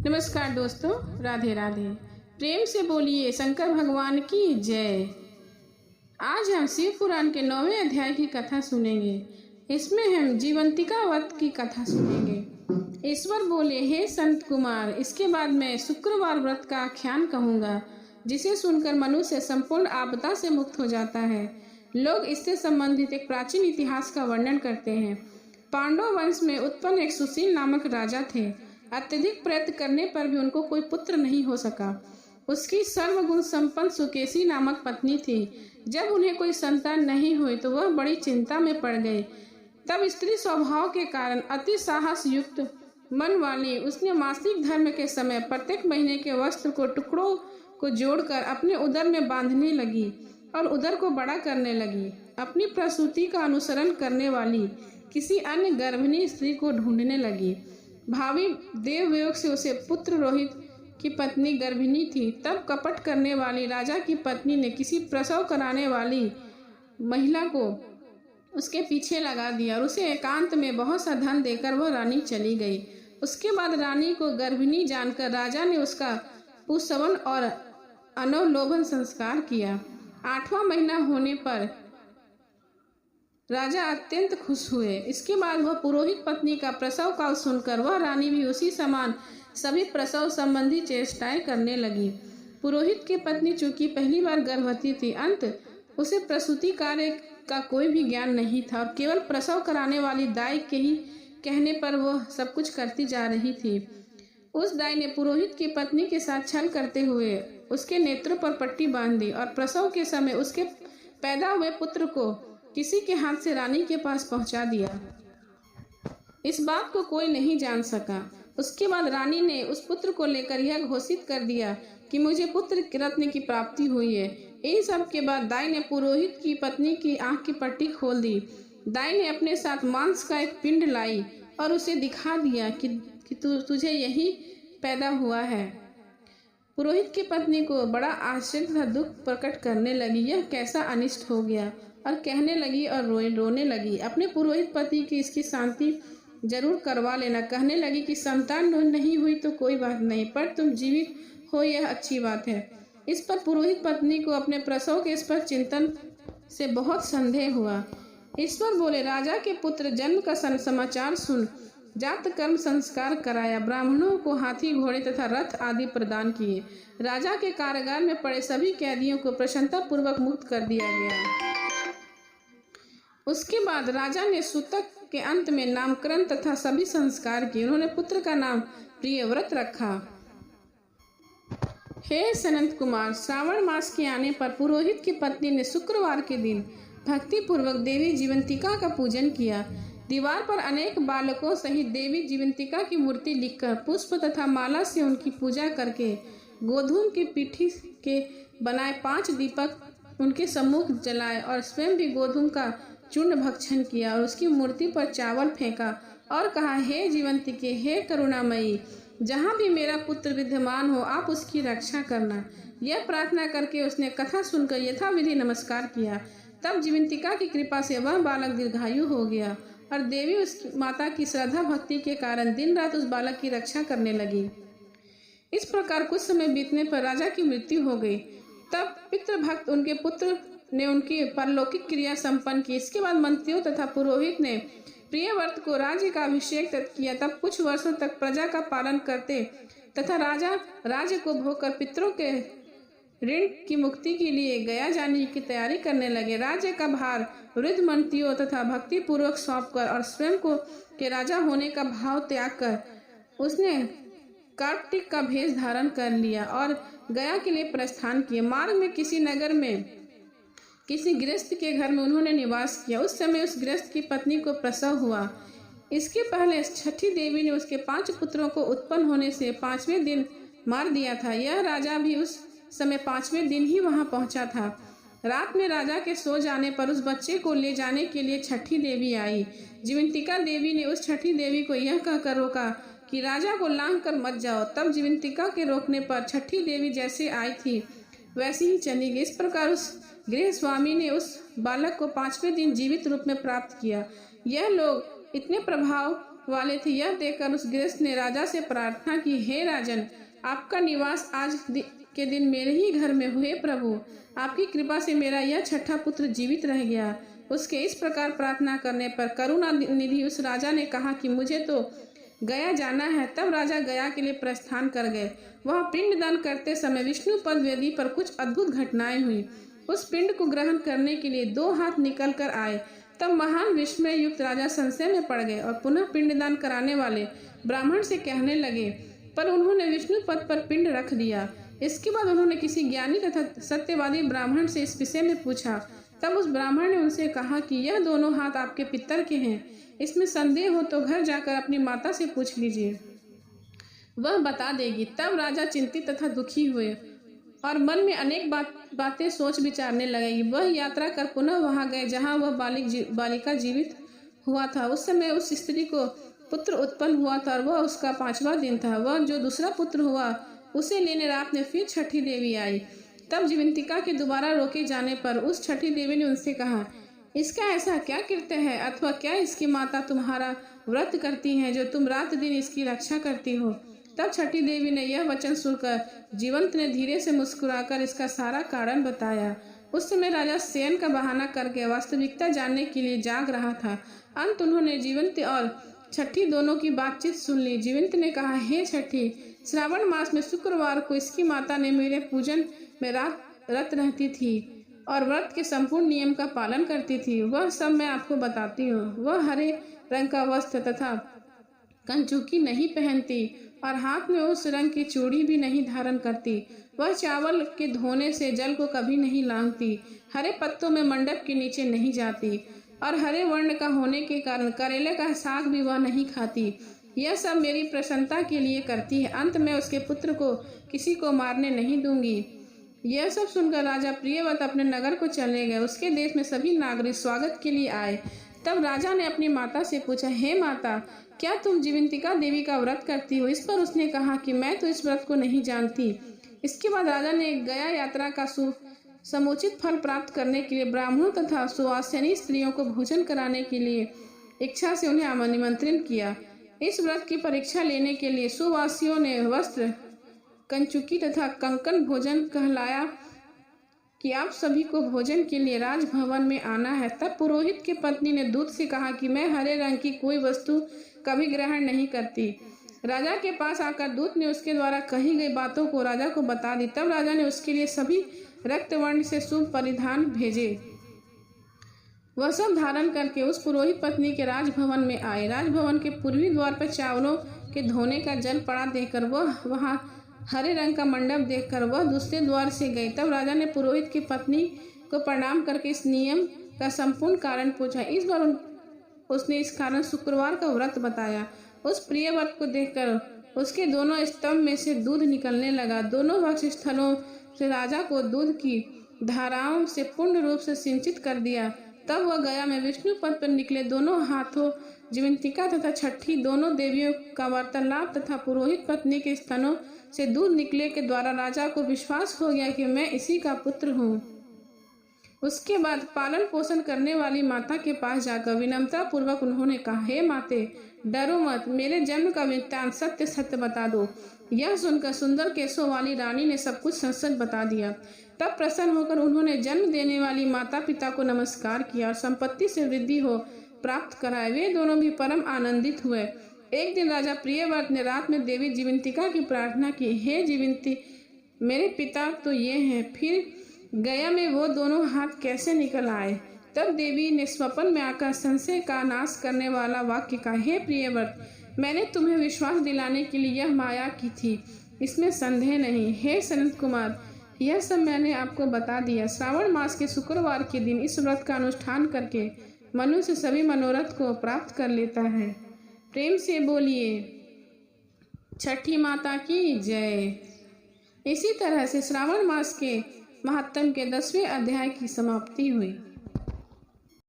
नमस्कार दोस्तों, राधे राधे। प्रेम से बोलिए शंकर भगवान की जय। आज हम शिव पुराण के 9वें अध्याय की कथा सुनेंगे। इसमें हम जीवंतिका व्रत की कथा सुनेंगे। ईश्वर बोले, हे संत कुमार, इसके बाद मैं शुक्रवार व्रत का आख्यान कहूँगा, जिसे सुनकर मनुष्य संपूर्ण आपदा से मुक्त हो जाता है। लोग इससे संबंधित एक प्राचीन इतिहास का वर्णन करते हैं। पांडव वंश में उत्पन्न एक सुशील नामक राजा थे। अत्यधिक प्रयत्न करने पर भी उनको कोई पुत्र नहीं हो सका। उसकी सर्वगुण संपन्न सुकेशी नामक पत्नी थी। जब उन्हें कोई संतान नहीं हुई तो वह बड़ी चिंता में पड़ गई। तब स्त्री स्वभाव के कारण अति साहस युक्त मन वाली उसने मासिक धर्म के समय प्रत्येक महीने के वस्त्र को टुकड़ों को जोड़कर अपने उदर में बांधने लगी और उदर को बड़ा करने लगी। अपनी प्रसूति का अनुसरण करने वाली किसी अन्य गर्भिणी स्त्री को ढूंढने लगी। भावी देवयोग से उसे पुत्र रोहित की पत्नी गर्भिणी थी। तब कपट करने वाली राजा की पत्नी ने किसी प्रसव कराने वाली महिला को उसके पीछे लगा दिया और उसे एकांत में बहुत सा धन देकर वह रानी चली गई। उसके बाद रानी को गर्भिणी जानकर राजा ने उसका पुंसवन और अनवलोभन संस्कार किया। 8वां महीना होने पर राजा अत्यंत खुश हुए। इसके बाद वह पुरोहित पत्नी का प्रसव काल सुनकर वह रानी भी उसी समान सभी प्रसव संबंधी चेष्टाएं करने लगी। पुरोहित की पत्नी चूंकि पहली बार गर्भवती थी, अंत उसे प्रसूति कार्य का कोई भी ज्ञान नहीं था और केवल प्रसव कराने वाली दाई के ही कहने पर वह सब कुछ करती जा रही थी। उस दाई ने पुरोहित की पत्नी के साथ छल करते हुए उसके नेत्रों पर पट्टी बांध दी और प्रसव के समय उसके पैदा हुए पुत्र को किसी के हाथ से रानी के पास पहुंचा दिया। इस बात को कोई नहीं जान सका। उसके बाद रानी ने उस पुत्र को लेकर यह घोषित कर दिया कि मुझे पुत्र रत्न की प्राप्ति हुई है। इन सब के बाद दाई ने पुरोहित की पत्नी की आंख की पट्टी खोल दी। दाई ने अपने साथ मांस का एक पिंड लाई और उसे दिखा दिया कि तुझे यही पैदा हुआ है। पुरोहित की पत्नी को बड़ा आश्चर्य तथा दुख प्रकट करने लगी, यह कैसा अनिष्ट हो गया, और कहने लगी और रोने लगी। अपने पुरोहित पति की इसकी शांति जरूर करवा लेना। कहने लगी कि संतान नहीं हुई तो कोई बात नहीं, पर तुम जीवित हो यह अच्छी बात है। इस पर पुरोहित पत्नी को अपने प्रसव के स्पष्ट चिंतन से बहुत संदेह हुआ। ईश्वर बोले, राजा के पुत्र जन्म का समाचार सुन। जात कर्म संस्कार कराया, ब्राह्मणों को हाथी घोड़े तथा रथ आदि प्रदान किए। राजा के कारागार में पड़े सभी कैदियों को प्रसन्नता पूर्वक मुक्त कर दिया गया। उसके बाद राजा ने सूतक के अंत में नामकरण तथा सभी संस्कार किए। उन्होंने पुत्र का नाम प्रियव्रत रखा। हे सनत कुमार, श्रावण मास के आने पर पुरोहित की पत्नी ने शुक्रवार के दिन भक्ति पूर्वक देवी जीवंतिका का पूजन किया। दीवार पर अनेक बालकों सहित देवी जीवंतिका की मूर्ति लिखकर पुष्प तथा माला से उनकी पूजा करके गोधूम की पीठी के बनाए 5 दीपक उनके सम्मुख जलाए और स्वयं भी गोधूम का चूर्ण भक्षण किया और उसकी मूर्ति पर चावल फेंका और कहा, हे जीवंतिके, हे करुणामयी, जहाँ भी मेरा पुत्र विद्यमान हो आप उसकी रक्षा करना। यह प्रार्थना करके उसने कथा सुनकर यथाविधि नमस्कार किया। तब जीवंतिका की कृपा से वह बालक दीर्घायु हो गया और देवी उसकी माता की श्रद्धा भक्ति के कारण दिन रात उस बालक की रक्षा करने लगी। इस प्रकार कुछ समय बीतने पर राजा की मृत्यु हो गई। तब पितृभक्त उनके पुत्र ने उनकी परलौकिक क्रिया संपन्न की। इसके बाद मंत्रियों तथा पुरोहित ने प्रियव्रत को राज्य का अभिषेक किया। तब कुछ वर्षों तक प्रजा का पालन करते तथा राजा राज्य को भोगकर पितरों के ऋण की मुक्ति के लिए गया जाने की तैयारी करने लगे। राज्य का भार वृद्ध मंत्रियों तथा भक्ति पूर्वक सौंप कर और स्वयं को के राजा होने का भाव त्याग कर उसने कार्तिक का भेष धारण कर लिया और गया के लिए प्रस्थान किया। मार्ग में किसी नगर में किसी गृहस्थ के घर में उन्होंने निवास किया। उस समय उस गृहस्थ की पत्नी को प्रसव हुआ। इसके पहले छठी देवी ने उसके 5 पुत्रों को उत्पन्न होने से 5वें दिन मार दिया था। यह राजा भी उस समय 5वें दिन ही वहां पहुंचा था। रात में राजा के सो जाने पर उस बच्चे को ले जाने के लिए छठी देवी आई। जीवंतिका देवी ने उस छठी देवी को यह कहकर रोका कि राजा को लांघ कर मत जाओ। तब जीवंतिका के रोकने पर छठी देवी जैसे आई थी वैसी ही चली गई। इस प्रकार उस गृह स्वामी ने उस बालक को 5वें दिन जीवित रूप में प्राप्त किया। यह लोग इतने प्रभाव वाले थे। यह देखकर उस गृहस्थ ने राजा से प्रार्थना की, हे राजन, आपका निवास आज के दिन मेरे ही घर में हुए। प्रभु, आपकी कृपा से मेरा यह छठा पुत्र जीवित रह गया। उसके इस प्रकार प्रार्थना करने पर करुणा निधि उस राजा ने कहा कि मुझे तो गया जाना है। तब राजा गया के लिए प्रस्थान कर गए। वह पिंडदान करते समय विष्णुपद वेदी पर कुछ अद्भुत घटनाएं हुई। उस पिंड को ग्रहण करने के लिए 2 हाथ निकल कर आए। तब महान विस्मय युक्त राजा संशय में पड़ गए और पुनः पिंडदान कराने वाले ब्राह्मण से कहने लगे, पर उन्होंने विष्णु पद पर पिंड रख दिया। इसके बाद उन्होंने किसी ज्ञानी तथा सत्यवादी ब्राह्मण से इस विषय में पूछा। तब उस ब्राह्मण ने उनसे कहा कि यह दोनों हाथ आपके पितर के हैं। इसमें संदेह हो तो घर जाकर अपनी माता से पूछ लीजिए, वह बता देगी। तब राजा चिंतित तथा दुखी हुए और मन में अनेक बातें सोच विचारने लगेगी। वह यात्रा कर पुनः वहां गए जहां वह बालिका जीवित हुआ था। उस समय उस स्त्री को पुत्र उत्पन्न हुआ था और वह उसका 5वां दिन था। वह जो दूसरा पुत्र हुआ उसे लेने रात में फिर छठी देवी आई। तब जीवंतिका के दोबारा रोके जाने पर उस छठी देवी ने उनसे कहा, इसका ऐसा क्या कृत्य है, अथवा क्या इसकी माता तुम्हारा व्रत करती हैं जो तुम रात दिन इसकी रक्षा करती हो। तब छठी देवी ने यह वचन सुनकर जीवंत ने धीरे से मुस्कुराकर इसका सारा कारण बताया। उस समय राजा शयन का बहाना करके वास्तविकता जानने के लिए जाग रहा था। अंत उन्होंने जीवंत और छठी दोनों की बातचीत सुन ली। जीवंत ने कहा, हे छठी, श्रावण मास में शुक्रवार को इसकी माता ने मेरे पूजन में रत रहती थी और व्रत के संपूर्ण नियम का पालन करती थी। वह सब मैं आपको बताती हूँ। वह हरे रंग का वस्त्र तथा कंचुकी नहीं पहनती और हाथ में उस रंग की चूड़ी भी नहीं धारण करती। वह चावल के धोने से जल को कभी नहीं लांघती, हरे पत्तों में मंडप के नीचे नहीं जाती और हरे वर्ण का होने के कारण करेले का साग भी वह नहीं खाती। यह सब मेरी प्रसन्नता के लिए करती है। अंत में उसके पुत्र को किसी को मारने नहीं दूंगी। यह सब सुनकर राजा प्रियव्रत अपने नगर को चले गए। उसके देश में सभी नागरिक स्वागत के लिए आए। तब राजा ने अपनी माता से पूछा, हे माता, क्या तुम जीवंतिका देवी का व्रत करती हो? इस पर उसने कहा कि मैं तो इस व्रत को नहीं जानती। इसके बाद राजा ने गया यात्रा का समुचित फल प्राप्त करने के लिए ब्राह्मणों तथा सुवासिनी स्त्रियों को भोजन कराने के लिए इच्छा से उन्हें निमंत्रित किया। इस व्रत की परीक्षा लेने के लिए सुवासियों ने वस्त्र, कंचुकी तथा कंकन भोजन कहलाया कि आप सभी को भोजन के लिए राजभवन में आना है। तब पुरोहित की पत्नी ने दूत से कहा कि मैं हरे रंग की कोई वस्तु कभी ग्रहण नहीं करती। राजा के पास आकर दूत ने उसके द्वारा कही गई बातों को राजा को बता दी। तब राजा ने उसके लिए सभी रक्तवर्ण से शुभ परिधान भेजे। वह सब धारण करके उस पुरोहित पत्नी के राजभवन में आए। राजभवन के पूर्वी द्वार पर चावलों के धोने का जल पड़ा देखकर वह वहां हरे रंग का मंडप देखकर वह दूसरे द्वार से गई। तब राजा ने पुरोहित की पत्नी को प्रणाम करके इस नियम का संपूर्ण कारण पूछा। इस बार उसने इस कारण शुक्रवार का व्रत बताया। उस प्रिय व्रत को देखकर उसके दोनों स्तंभ में से दूध निकलने लगा। दोनों वक्ष स्थलों से राजा को दूध की धाराओं से पूर्ण रूप से सिंचित कर दिया। तब वह गया में विष्णु पद पर निकले दोनों हाथों जीवंतिका तथा छठी दोनों देवियों का वार्तालाप तथा पुरोहित पत्नी के स्तनों से दूध निकले के द्वारा राजा को विश्वास हो गया कि मैं इसी का पुत्र हूँ। उसके बाद पालन पोषण करने वाली माता के पास जाकर विनम्रता पूर्वक उन्होंने कहा, हे माते, डरो मत, मेरे जन्म का वृत्तांत सत्य सत्य बता दो। यह सुनकर सुंदर केशों वाली रानी ने सब कुछ सच सच बता दिया। तब प्रसन्न होकर उन्होंने जन्म देने वाली माता पिता को नमस्कार किया और संपत्ति से वृद्धि हो प्राप्त कराए। वे दोनों भी परम आनंदित हुए। एक दिन राजा प्रियव्रत ने रात में देवी जीवंतिका की प्रार्थना की, हे जीवंती, मेरे पिता तो ये हैं, फिर गया में वो दोनों हाथ कैसे निकल आए? तब देवी ने स्वप्न में आकर संशय का नाश करने वाला वाक्य कहा, हे प्रियव्रत, मैंने तुम्हें विश्वास दिलाने के लिए यह माया की थी, इसमें संदेह नहीं। हे सनत कुमार, यह सब मैंने आपको बता दिया। श्रावण मास के शुक्रवार के दिन इस व्रत का अनुष्ठान करके मनुष्य सभी मनोरथ को प्राप्त कर लेता है। प्रेम से बोलिए छठी माता की जय। इसी तरह से श्रावण मास के महात्म के 10वें अध्याय की समाप्ति हुई।